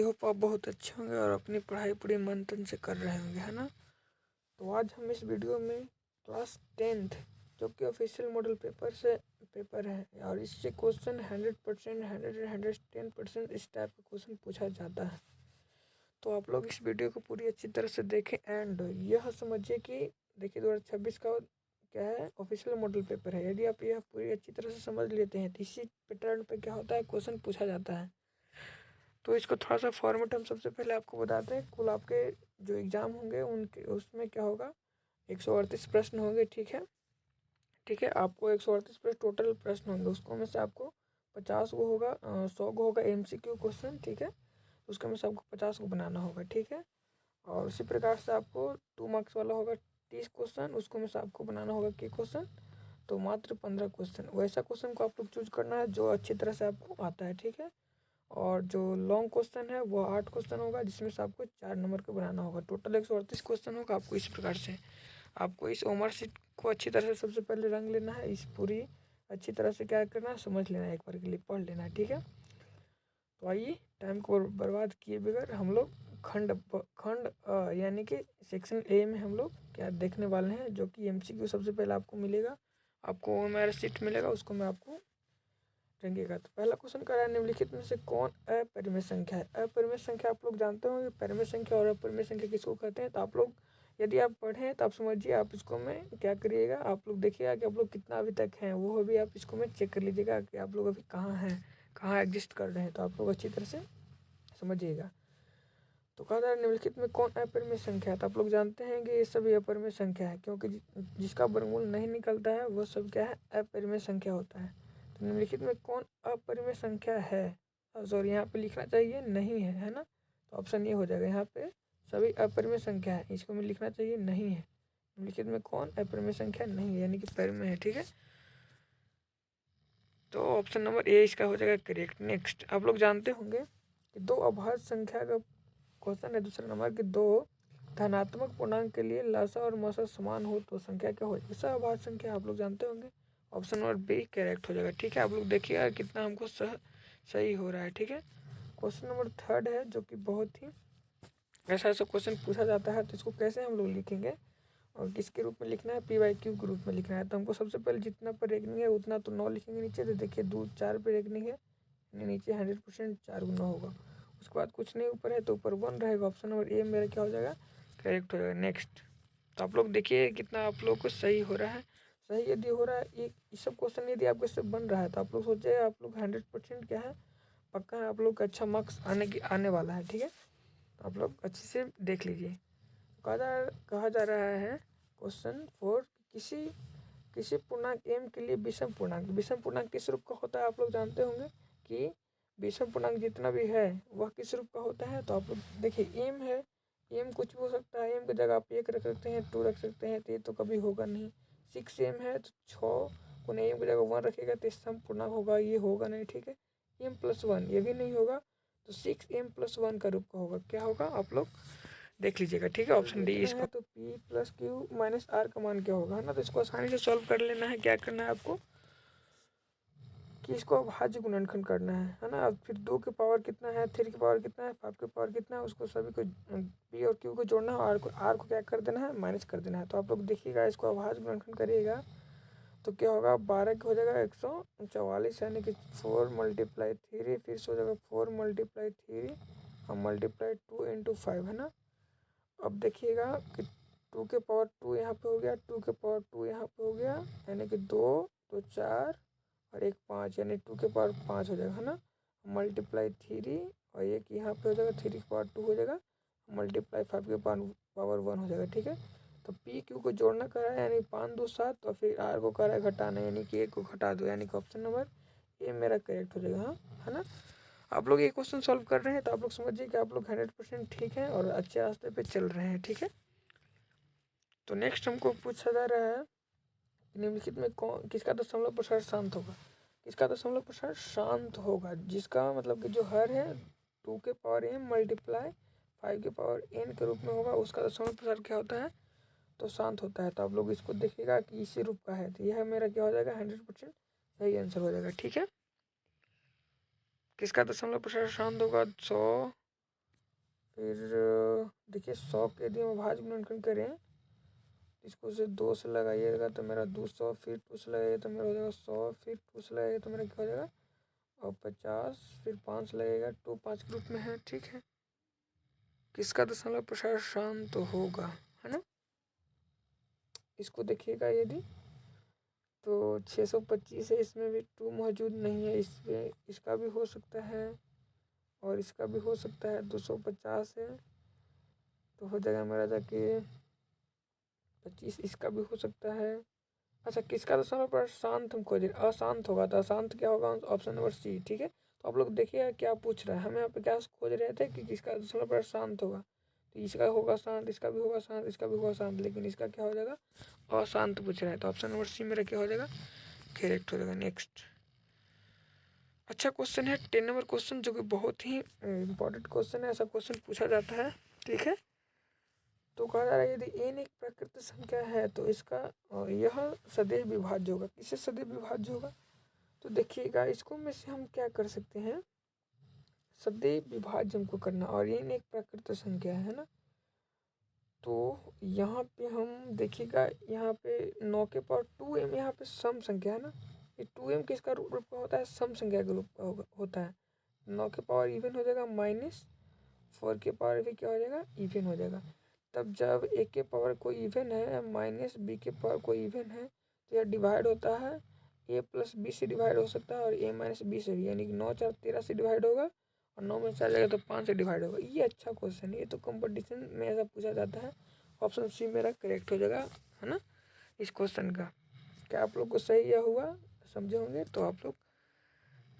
Hope आप बहुत अच्छे होंगे और अपनी पढ़ाई पूरी मन तन से कर रहे होंगे, है ना। तो आज हम इस वीडियो में क्लास 10th जो कि ऑफिशियल मॉडल पेपर है और इससे क्वेश्चन 100%, 110% इस टाइप का क्वेश्चन पूछा जाता है। तो आप लोग इस वीडियो को पूरी अच्छी तरह से देखें एंड यह समझिए कि देखिए 2026 का क्या है, ऑफिशियल मॉडल पेपर है। यदि आप यह पूरी अच्छी तरह से समझ लेते हैं तो इसी पैटर्न पे क्या होता है, क्वेश्चन पूछा जाता है। तो इसको थोड़ा सा फॉर्मेट हम सबसे पहले आपको बताते हैं। कुल आपके जो एग्ज़ाम होंगे उनके उसमें क्या होगा, 138 प्रश्न होंगे। ठीक है, आपको 138 प्रश्न टोटल प्रश्न होंगे। उसको में से आपको 50 गो होगा, 100 गो होगा MCQ क्वेश्चन। ठीक है, उसके में से आपको 50 गो बनाना होगा। ठीक है, और उसी प्रकार से आपको 2 मार्क्स वाला होगा 30 क्वेश्चन, उसको में से आपको बनाना होगा के क्वेश्चन, तो मात्र 15 क्वेश्चन। वैसा क्वेश्चन को आप लोग चूज करना है जो अच्छी तरह से आपको आता है। ठीक है, और जो लॉन्ग क्वेश्चन है वो 8 क्वेश्चन होगा, जिसमें से आपको 4 नंबर का बनाना होगा। टोटल 138 क्वेश्चन होगा। आपको इस प्रकार से आपको इस ओमर शीट को अच्छी तरह से सबसे पहले रंग लेना है। इस पूरी अच्छी तरह से क्या करना है, समझ लेना है, एक बार के लिए पढ़ लेना है। ठीक है, तो आइए टाइम को बर्बाद किए बगैर हम लोग खंड यानी कि सेक्शन ए में हम लोग क्या देखने वाले हैं, जो कि MCQ सबसे पहले आपको मिलेगा। आपको ओमर शीट मिलेगा, उसको मैं आपको रंगेगा। तो पहला क्वेश्चन कर रहा है, निम्नलिखित में से कौन अपरिमेय संख्या है। अपरिमेय संख्या आप लोग जानते होंगे, परिमेय संख्या और अपरिमेय संख्या किसको कहते हैं। तो आप लोग यदि आप पढ़ें तो आप समझिए, आप इसको में क्या करिएगा, आप लोग देखिएगा कि आप लोग कितना अभी तक हैं, वो भी आप इसको में चेक कर लीजिएगा कि आप लोग अभी कहाँ हैं, कहाँ एग्जिस्ट कर रहे हैं। तो आप लोग अच्छी तरह से समझिएगा। तो कहा जा रहा है निम्नलिखित में कौन अपरिमेय संख्या है। तो आप लोग जानते हैं कि ये सभी अपरिमेय संख्या है, क्योंकि जिसका वर्गमूल नहीं निकलता है वो सब क्या है, अपरिमेय संख्या होता है। तो निम्नलिखित में कौन अपरिमेय संख्या है, सॉरी यहाँ पे लिखना चाहिए नहीं है ना। तो ऑप्शन ये हो जाएगा, यहाँ पे सभी अपरिमेय संख्या है, इसको में लिखना चाहिए नहीं है। निम्नलिखित में कौन अपरिमेय संख्या नहीं है, यानी कि परिमेय है। ठीक है, तो ऑप्शन नंबर ए इसका हो जाएगा करेक्ट। नेक्स्ट, आप लोग जानते होंगे कि दो अभाज्य संख्या का क्वेश्चन है दूसरा नंबर कि दो धनात्मक पूर्णांक के लिए लसा और मसा समान हो तो संख्या क्या हो। ऐसा अभाज्य संख्या आप लोग जानते होंगे, ऑप्शन नंबर बी करेक्ट हो जाएगा। ठीक है, आप लोग देखिएगा कितना हमको सही हो रहा है। ठीक है, क्वेश्चन नंबर 3 है, जो कि बहुत ही ऐसा क्वेश्चन पूछा जाता है। तो इसको कैसे हम लोग लिखेंगे और किसके रूप में लिखना है, P/Q के रूप में लिखना है। तो हमको सबसे पहले जितना पर रेकनिंग है उतना तो 9 लिखेंगे नीचे। तो देखिए 2 4 पे रेकनिंग है, नीचे 100% 4 गुना होगा। उसके बाद कुछ नहीं ऊपर है तो ऊपर 1 रहेगा। ऑप्शन नंबर ए मेरा क्या हो जाएगा, करेक्ट हो जाएगा। नेक्स्ट, तो आप लोग देखिए कितना आप लोग को सही हो रहा है। सही यदि हो रहा है, ये सब क्वेश्चन यदि आपके से बन रहा है तो आप लोग सोचिए आप लोग 100% क्या है, पक्का है आप लोग का अच्छा मार्क्स आने वाला है। ठीक है, तो आप लोग अच्छे से देख लीजिए। कहा जा रहा है क्वेश्चन 4, किसी पूर्णांक m के लिए विषम पूर्णांक किस रूप का होता है। आप लोग जानते होंगे कि विषम पूर्णांक जितना भी है वह किस रूप का होता है। तो आप लोग देखिए m है, m कुछ भी हो सकता है। m की जगह आप 1 रख सकते हैं, 2 रख सकते हैं, तो ये तो कभी होगा नहीं। 6m है तो 6 को m की जगह 1 रखेगा तो सम पूर्णांक होगा, ये होगा नहीं। ठीक है, m+1 ये भी नहीं होगा, तो 6m+1 का रूप का होगा। क्या होगा आप लोग देख लीजिएगा। ठीक है, ऑप्शन डी इसको। तो P+Q-R का मान क्या होगा, है ना। तो इसको आसानी से सॉल्व कर लेना है। क्या करना है आपको कि इसको अभाज्य गुणनखंड करना है ना। अब फिर 2 के पावर कितना है, 3 के पावर कितना है, 5 के पावर कितना है, उसको सभी को P और Q को जोड़ना है और R को क्या कर देना है, माइनस कर देना है। तो आप लोग देखिएगा, इसको अभाज्य गुणनखंड करिएगा तो क्या होगा, 12 का हो जाएगा 144, यानी कि 4 × 3, फिर से हो जाएगा 4 × 3 और मल्टीप्लाई 2 × 5, है ना। अब देखिएगा कि 2 के पावर 2 यहाँ पे हो गया, 2 के पावर 2 यहाँ पे हो गया, यानी कि 2 तो 4 और 1 5, यानी 2 के पावर 5 हो जाएगा, है ना। मल्टीप्लाई 3 और एक यहाँ पे हो जाएगा, 3 के पावर 2 हो जाएगा, मल्टीप्लाई 5 के पावर 1 हो जाएगा। ठीक है, तो P/Q को जोड़ना कर रहा है, यानी 5 2 7, और फिर R को कर रहा है घटाना, यानी कि 1 को घटा दो, यानी कि ऑप्शन नंबर ए मेरा करेक्ट हो जाएगा। हाँ, है ना। आप लोग ये क्वेश्चन सॉल्व कर रहे हैं तो आप लोग समझिए कि आप लोग 100% ठीक हैं और अच्छे रास्ते पे चल रहे हैं। ठीक है, तो नेक्स्ट हमको पूछा जा रहा है निम्नलिखित में कौन किसका दशमलव प्रसार शांत होगा। किसका दशमलव प्रसार शांत होगा, जिसका मतलब कि जो हर है 2 के पावर m मल्टीप्लाई 5 के पावर n के रूप में होगा, उसका दशमलव प्रसार क्या होता है, तो शांत होता है। तो आप लोग इसको देखिएगा कि इसी रूप का है, तो यह मेरा क्या हो जाएगा, 100% सही आंसर हो जाएगा। ठीक है, किसका दशमलव प्रसार शांत होगा, 100 फिर देखिए 100 के यदि हम अभाज्य गुणनखंड करें, इसको से 2 से लगाइएगा तो मेरा 200, फिर 2 से लगाइएगा तो मेरा हो जाएगा 100, फिर 2 से लगाइएगा तो मेरा क्या हो जाएगा और 50, फिर 5 से लगेगा, 2 5 के रूप में है। ठीक है, किसका दशमलव प्रसार शांत होगा, है ना। इसको देखिएगा यदि तो 625 है, इसमें भी 2 मौजूद नहीं है, इसमें इसका भी हो सकता है और इसका भी हो सकता है। 250 है तो हो जाएगा मेरा जाके 25, इसका भी हो सकता है। अच्छा, किसका दशमलव प्रसार शांत हम खोज रहे, अशांत होगा, तो अशांत क्या होगा, ऑप्शन नंबर सी। ठीक है, तो आप लोग देखिए क्या पूछ रहा है, हम यहाँ पे क्या खोज रहे थे कि किसका दशमलव प्रसार शांत होगा, तो इसका होगा शांत, इसका भी होगा शांत, इसका भी होगा शांत, लेकिन इसका क्या हो जाएगा अशांत पूछ रहा है, तो ऑप्शन नंबर सी मेरा क्या हो जाएगा करेक्ट हो जाएगा। नेक्स्ट अच्छा क्वेश्चन है 10 नंबर क्वेश्चन, जो कि बहुत ही इंपॉर्टेंट क्वेश्चन है, ऐसा क्वेश्चन पूछा जाता है। ठीक है, तो कहा जा रहा है यदि n एक प्राकृतिक संख्या है तो इसका यह सदैव विभाज्य होगा। किससे सदैव विभाज्य होगा, तो देखिएगा इसको में से हम क्या कर सकते हैं, सदैव विभाज्य हमको करना, और n एक प्राकृतिक संख्या है ना, तो यहाँ पे हम देखिएगा यहाँ पे 9 के पावर 2m यहाँ पे सम संख्या है ना, ये 2m किसका रूप का होता है, सम संख्या के रूप का होता है। 9 के पावर इवन हो जाएगा, -4 के पावर भी क्या हो जाएगा इवन हो जाएगा। तब जब a के पावर कोई इवन है माइनस b के पावर कोई इवन है तो यह डिवाइड होता है a प्लस b से डिवाइड हो सकता है और a माइनस b से भी, यानी कि 9 4 13 से डिवाइड होगा और 9 में 4 जाएगा तो 5 से डिवाइड होगा। ये अच्छा क्वेश्चन है, ये तो कंपटीशन में ऐसा पूछा जाता है। ऑप्शन सी मेरा करेक्ट हो जाएगा, है ना, इस क्वेश्चन का। क्या आप लोग को सही या हुआ समझे होंगे तो आप लोग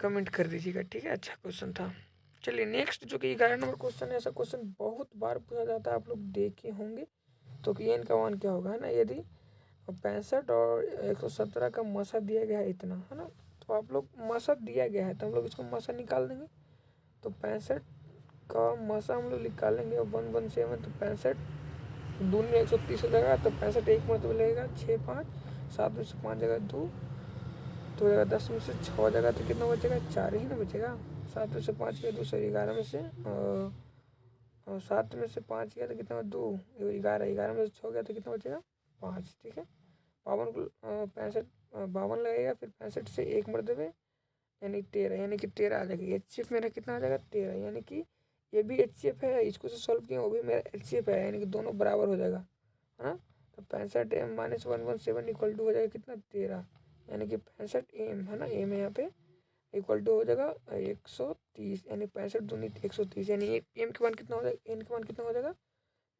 कमेंट कर दीजिएगा। ठीक है, अच्छा क्वेश्चन था। चलिए नेक्स्ट जो कि 11 नंबर क्वेश्चन है, ऐसा क्वेश्चन बहुत बार पूछा जाता है, आप लोग देखे होंगे। तो कि n का मान क्या होगा, है ना, यदि 65 और 117 का मसा दिया गया है इतना, है ना, तो आप लोग मसा दिया गया है तो हम लोग इसको मसा निकाल देंगे। तो 65 का मसा हम लोग निकालेंगे 117, तो 65 दूनी 130 हो जाएगा, तो 65 एक मतलब लगेगा 6 5 7 में से 5 जगह 2 तो हो जाएगा, 10 में से 6 जगह तो कितना बचेगा 4 ही ना बचेगा। 7 में से 5 गया 2, 11 में से 7 में से 5 गया तो कितना 2, 11, 11 में से 6 गया तो कितना बचेगा 5। ठीक है, 52 को 65 52 लगेगा, फिर 65 से एक मरतबे यानी 13, यानी कि 13 आ जाएगा। HCF मेरा कितना आ जाएगा 13, यानी कि ये भी HCF है, इसको से सॉल्व किया वो भी मेरा HCF है, यानी कि दोनों बराबर हो जाएगा, है ना। तो 65 माइनस 117 इक्वल टू हो जाएगा कितना 13, यानी कि 65 एम है ना, एम है यहाँ पे इक्वल टू हो जाएगा 130, यानी 65 दूनी 130, यानी एम के मान कितना हो जाएगा, एन के मान कितना हो जाएगा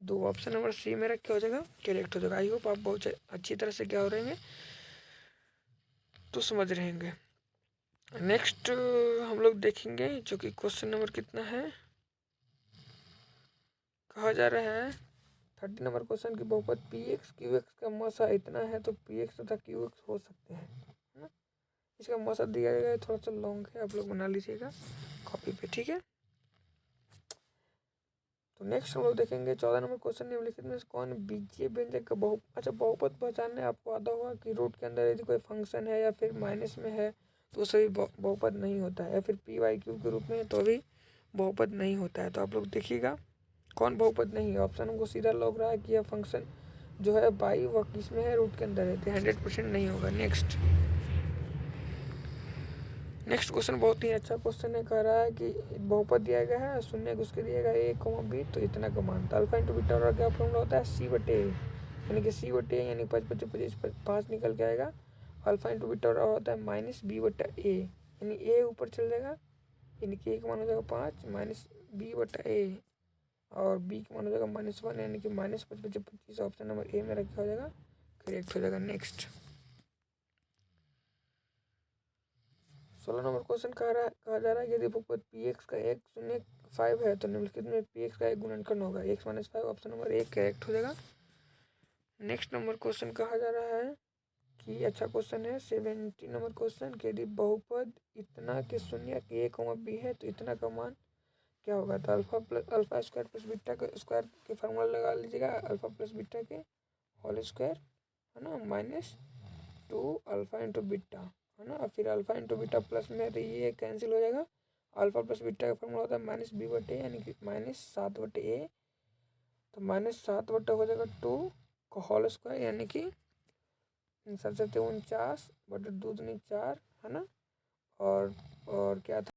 2। ऑप्शन नंबर सी मेरा क्या हो जाएगा करेक्ट हो जाएगा। आई होप आप बहुत अच्छी तरह से क्या हो रहेंगे तो समझ रहेंगे। नेक्स्ट हम लोग देखेंगे जो कि क्वेश्चन नंबर कितना है, कहा जा रहा है 30 नंबर क्वेश्चन की बहुपद px qx का मसा इतना है तो px तथा qx हो सकते हैं, है ना। इसका मसा दिया गया है, थोड़ा सा लॉन्ग है, आप लोग बना लीजिएगा कॉपी पे। ठीक है, तो नेक्स्ट हम लोग देखेंगे 14 नंबर क्वेश्चन, निम्नलिखित में से कौन बीजीय व्यंजक का बहुपद पहचानने आपको आता होगा कि रूट के अंदर यदि कोई फंक्शन है या फिर माइनस में है तो सभी बहुपद नहीं होता है, या फिर पी वाई क्यू के रूप में तो भी बहुपद नहीं होता है। तो आप लोग देखिएगा कौन बहुपद नहीं है। ऑप्शन हमको सीधा लग रहा है कि यह फंक्शन जो है बाई वह किस में है, रूट के अंदर है, तो 100% नहीं होगा। नेक्स्ट क्वेश्चन बहुत ही अच्छा क्वेश्चन है, कह रहा है कि बहुपद दिया गया है, शून्य उसके दिया गया a, b, तो इतना का मान, तो अल्फा इंटू बीटा और क्या फॉर्मूला होता है c/a, यानी कि c/a यानी 5 25 25 5 निकल के आएगा। अल्फा इंटू बीटा और होता है -b/a, यानी a ऊपर चल जाएगा, यानी कि a का मान हो जाएगा 5 -b/a और b का मान हो जाएगा -1, यानी कि -5 25 25। ऑप्शन नंबर ए मेरा क्या हो जाएगा करेक्ट हो जाएगा। नेक्स्ट 16 नंबर क्वेश्चन कहा जा रहा है यदि बहुपद px का 105 है तो निम्नलिखित में px का एक गुणनखंड होगा x - 5। Option number A correct हो जाएगा। नेक्स्ट नंबर क्वेश्चन कहा जा रहा है कि अच्छा क्वेश्चन है 70 नंबर क्वेश्चन कि यदि बहुपद इतना के शून्य के a, b है तो इतना का मान क्या होगा, तो अल्फा स्क्वायर प्लस बीटा का स्क्वायर के फार्मूला लगा लीजिएगा, अल्फा प्लस बीटा के होल स्क्वायर, है ना, -2 अल्फा इंटू बीटा, है ना, फिर अल्फा इंटू बीटा प्लस में तो ये कैंसिल हो जाएगा अल्फा प्लस बीटा का फॉर्मूला होता है -b/a यानी कि -7/a। तो -7 हो जाएगा 2 का होल स्क्वायर यानी कि 7×7 = 49 बटे 2×2 = 4 है ना। और क्या था